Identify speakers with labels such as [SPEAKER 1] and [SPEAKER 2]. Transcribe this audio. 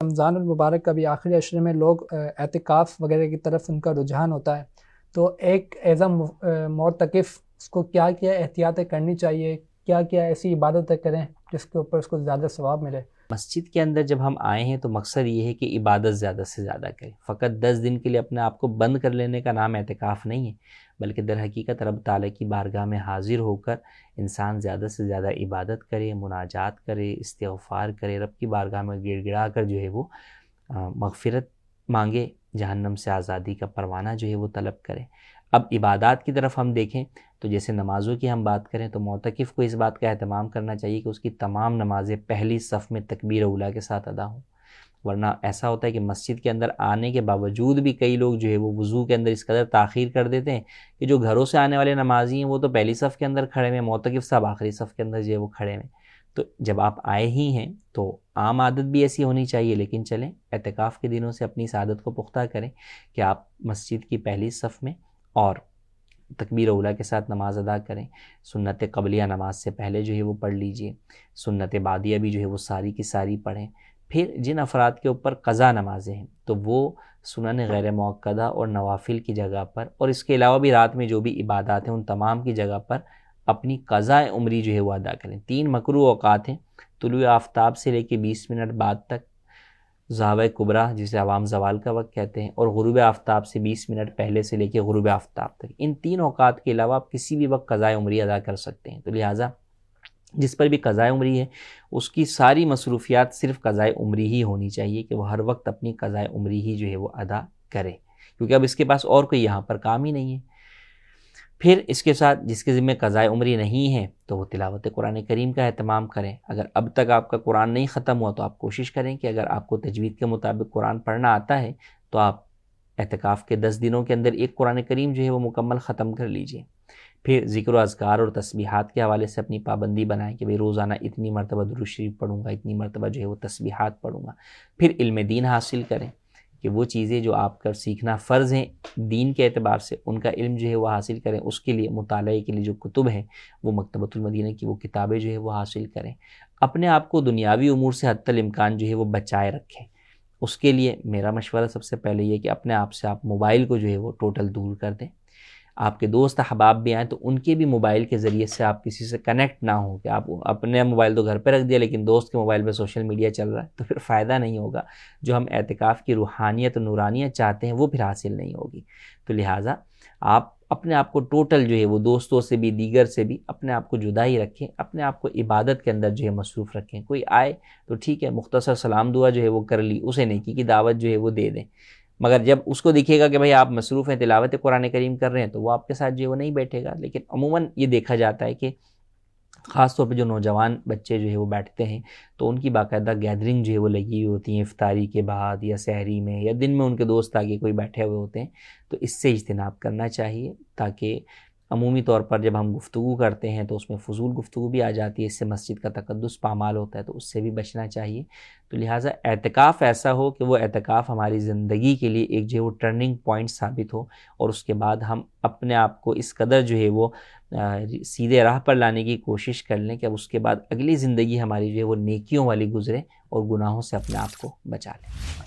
[SPEAKER 1] رمضان المبارک کا بھی آخری عشرے میں لوگ اعتکاف وغیرہ کی طرف ان کا رجحان ہوتا ہے، تو ایک ایز اے معتکف اس کو کیا کیا احتیاطیں کرنی چاہیے، کیا کیا ایسی عبادتیں کریں جس کے اوپر اس کو زیادہ ثواب ملے؟
[SPEAKER 2] مسجد کے اندر جب ہم آئے ہیں تو مقصد یہ ہے کہ عبادت زیادہ سے زیادہ کریں. فقط 10 دن کے لیے اپنے آپ کو بند کر لینے کا نام اعتکاف نہیں ہے، بلکہ در حقیقت رب تعالیٰ کی بارگاہ میں حاضر ہو کر انسان زیادہ سے زیادہ عبادت کرے، مناجات کرے، استغفار کرے، رب کی بارگاہ میں گڑ گڑا کر جو ہے وہ مغفرت مانگے، جہنم سے آزادی کا پروانہ جو ہے وہ طلب کرے. اب عبادات کی طرف ہم دیکھیں تو جیسے نمازوں کی ہم بات کریں تو معتکف کو اس بات کا اہتمام کرنا چاہیے کہ اس کی تمام نمازیں پہلی صف میں تکبیر اولیٰ کے ساتھ ادا ہوں. ورنہ ایسا ہوتا ہے کہ مسجد کے اندر آنے کے باوجود بھی کئی لوگ جو ہے وہ وضو کے اندر اس قدر تاخیر کر دیتے ہیں کہ جو گھروں سے آنے والے نمازی ہیں وہ تو پہلی صف کے اندر کھڑے ہیں، معتکف صاحب آخری صف کے اندر جو ہے وہ کھڑے ہیں. تو جب آپ آئے ہی ہیں تو عام عادت بھی ایسی ہونی چاہیے، لیکن چلیں اعتکاف کے دنوں سے اپنی اس عادت کو پختہ کریں کہ آپ مسجد کی پہلی صف میں اور تکبیر اولیٰ کے ساتھ نماز ادا کریں. سنت قبلیہ نماز سے پہلے جو ہے وہ پڑھ لیجئے، سنت بعدیہ بھی جو ہے وہ ساری کی ساری پڑھیں. پھر جن افراد کے اوپر قضا نمازیں ہیں تو وہ سنن غیر موقدہ اور نوافل کی جگہ پر، اور اس کے علاوہ بھی رات میں جو بھی عبادات ہیں ان تمام کی جگہ پر اپنی قضاء عمری جو ہے وہ ادا کریں. 3 مکروہ اوقات ہیں: طلوع آفتاب سے لے کے 20 منٹ بعد تک، ضحوہ کبریٰ جسے عوام زوال کا وقت کہتے ہیں، اور غروب آفتاب سے 20 منٹ پہلے سے لے کے غروب آفتاب تک. ان 3 اوقات کے علاوہ آپ کسی بھی وقت قضاء عمری ادا کر سکتے ہیں. تو لہٰذا جس پر بھی قضاء عمری ہے اس کی ساری مصروفیات صرف قضاء عمری ہی ہونی چاہیے کہ وہ ہر وقت اپنی قضاء عمری ہی جو ہے وہ ادا کرے، کیونکہ اب اس کے پاس اور کوئی یہاں پر کام ہی نہیں ہے. پھر اس کے ساتھ جس کے ذمہ قضاء عمری نہیں ہے تو وہ تلاوت قرآن کریم کا اہتمام کریں. اگر اب تک آپ کا قرآن نہیں ختم ہوا تو آپ کوشش کریں کہ اگر آپ کو تجوید کے مطابق قرآن پڑھنا آتا ہے تو آپ اعتکاف کے 10 دنوں کے اندر ایک قرآن کریم جو ہے وہ مکمل ختم کر لیجئے. پھر ذکر و اذکار اور تسبیحات کے حوالے سے اپنی پابندی بنائیں کہ بھئی روزانہ اتنی مرتبہ درود شریف پڑھوں گا، اتنی مرتبہ جو ہے وہ تسبیحات پڑھوں گا. پھر علم دین حاصل کریں کہ وہ چیزیں جو آپ کا سیکھنا فرض ہیں دین کے اعتبار سے ان کا علم جو ہے وہ حاصل کریں. اس کے لیے مطالعے کے لیے جو کتب ہیں وہ مکتبۃ المدینہ کی وہ کتابیں جو ہے وہ حاصل کریں. اپنے آپ کو دنیاوی امور سے حتی الامکان جو ہے وہ بچائے رکھیں. اس کے لیے میرا مشورہ سب سے پہلے یہ کہ اپنے آپ سے آپ موبائل کو جو ہے وہ ٹوٹل دور کر دیں. آپ کے دوست احباب بھی آئیں تو ان کے بھی موبائل کے ذریعے سے آپ کسی سے کنیکٹ نہ ہوں کہ آپ اپنے موبائل تو گھر پہ رکھ دیا لیکن دوست کے موبائل پہ سوشل میڈیا چل رہا ہے، تو پھر فائدہ نہیں ہوگا. جو ہم اعتکاف کی روحانیت و نورانیت چاہتے ہیں وہ پھر حاصل نہیں ہوگی. تو لہٰذا آپ اپنے آپ کو ٹوٹل جو ہے وہ دوستوں سے بھی دیگر سے بھی اپنے آپ کو جدا ہی رکھیں، اپنے آپ کو عبادت کے اندر جو ہے مصروف رکھیں. کوئی آئے تو ٹھیک ہے مختصر سلام دعا جو ہے وہ کر لی، اسے نیکی کی دعوت جو ہے وہ دے دیں، مگر جب اس کو دکھے گا کہ بھئی آپ مصروف ہیں تلاوت قرآن کریم کر رہے ہیں تو وہ آپ کے ساتھ جو ہے وہ نہیں بیٹھے گا. لیکن عموماً یہ دیکھا جاتا ہے کہ خاص طور پہ جو نوجوان بچے جو ہے وہ بیٹھتے ہیں تو ان کی باقاعدہ گیدرنگ جو ہے وہ لگی ہوئی ہوتی ہیں افطاری کے بعد یا سحری میں یا دن میں ان کے دوست آگے کوئی بیٹھے ہوئے ہوتے ہیں. تو اس سے اجتناب کرنا چاہیے تاکہ عمومی طور پر جب ہم گفتگو کرتے ہیں تو اس میں فضول گفتگو بھی آ جاتی ہے، اس سے مسجد کا تقدس پامال ہوتا ہے، تو اس سے بھی بچنا چاہیے. تو لہٰذا اعتکاف ایسا ہو کہ وہ اعتکاف ہماری زندگی کے لیے ایک جو ہے وہ ٹرننگ پوائنٹ ثابت ہو، اور اس کے بعد ہم اپنے آپ کو اس قدر جو ہے وہ سیدھے راہ پر لانے کی کوشش کر لیں کہ اب اس کے بعد اگلی زندگی ہماری جو ہے وہ نیکیوں والی گزرے اور گناہوں سے اپنے آپ کو بچا لیں.